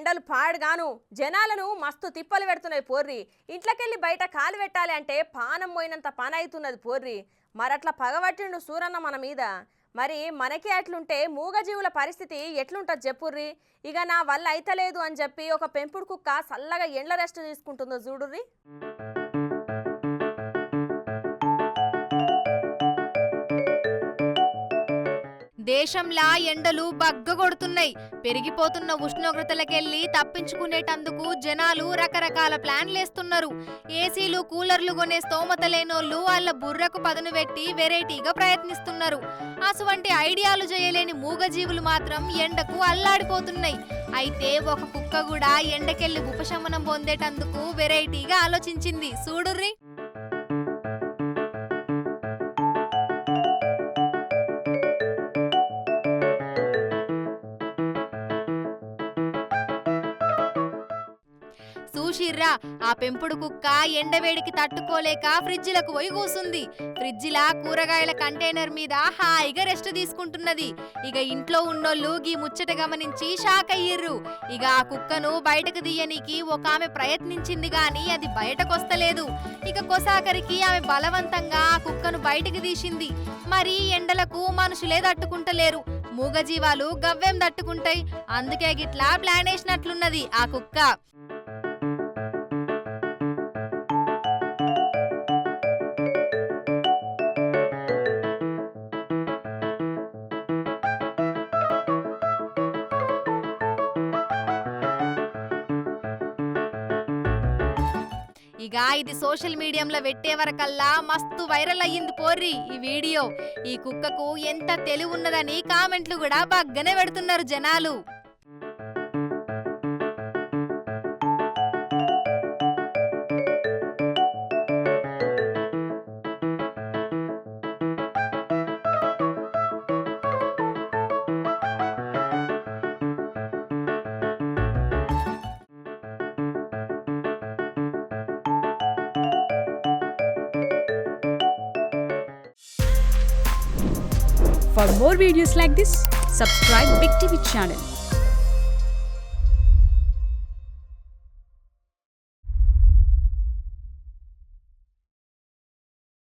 ఎండలు పాడుగాను జనాలను మస్తు తిప్పలు పెడుతున్నాయి పోర్రి. ఇంట్లోకెళ్ళి బయట కాలు పెట్టాలి అంటే పానం పోయినంత పని అవుతున్నది పోర్రి. మరట్లా పగబట్టిండు సూరన్న మన మీద. మరి మనకి అట్లుంటే మూగజీవుల పరిస్థితి ఎట్లుంటుంది చెప్పుర్రి. ఇక నా వల్ల అయితలేదు అని చెప్పి ఒక పెంపుడు కుక్క చల్లగా ఎండ్ల రెస్ట్ తీసుకుంటుందో చూడుర్రి. దేశంలా ఎండలు బగ్గగొడుతున్నాయి. పెరిగిపోతున్న ఉష్ణోగ్రతలకెళ్ళి తప్పించుకునేటందుకు జనాలు రకరకాల ప్లాన్లేస్తున్నారు. ఏసీలు కూలర్లు కొనే స్తోమత లేనోళ్ళు వాళ్ళ బుర్రకు పదును పెట్టి వెరైటీగా ప్రయత్నిస్తున్నారు. అటువంటి ఐడియాలు చేయలేని మూగజీవులు మాత్రం ఎండకు అల్లాడిపోతున్నాయి. అయితే ఒక కుక్క కూడా ఎండకెళ్ళి ఉపశమనం పొందేటందుకు వెరైటీగా ఆలోచించింది. చూడుర్రి. చూసిర్రా, ఆ పెంపుడు కుక్క ఎండవేడికి తట్టుకోలేక ఫ్రిడ్జిలకు పోయి కూసుంది. ఫ్రిడ్జిలా కూరగాయల కంటైనర్ మీద హాయిగా రెస్ట్ తీసుకుంటున్నది. ఇక ఇంట్లో ఉన్నోళ్ళు గీ ముచ్చట గమనించి షాక్ అయ్యిర్రు. ఇక ఆ కుక్కను బయటకు తీయనీకి ఒక ఆమె ప్రయత్నించింది గాని అది బయటకొస్తలేదు. ఇక కొసాకరికి ఆమె బలవంతంగా ఆ కుక్కను బయటకు తీసింది. మరి ఎండలకు మనుషులే తట్టుకుంటలేరు, మూగజీవాలు గవ్వేం తట్టుకుంటాయి. అందుకే గిట్లా ప్లాన్ వేసినట్లున్నది ఆ కుక్క. ఇక ఇది సోషల్ మీడియాలో పెట్టే వరకల్లా మస్తు వైరల్ అయ్యింది పోర్రి ఈ వీడియో. ఈ కుక్కకు ఎంత తెలివి ఉన్నదని కామెంట్లు కూడా బాగానే పెడుతున్నారు జనాలు. For more videos like this, subscribe Big TV channel.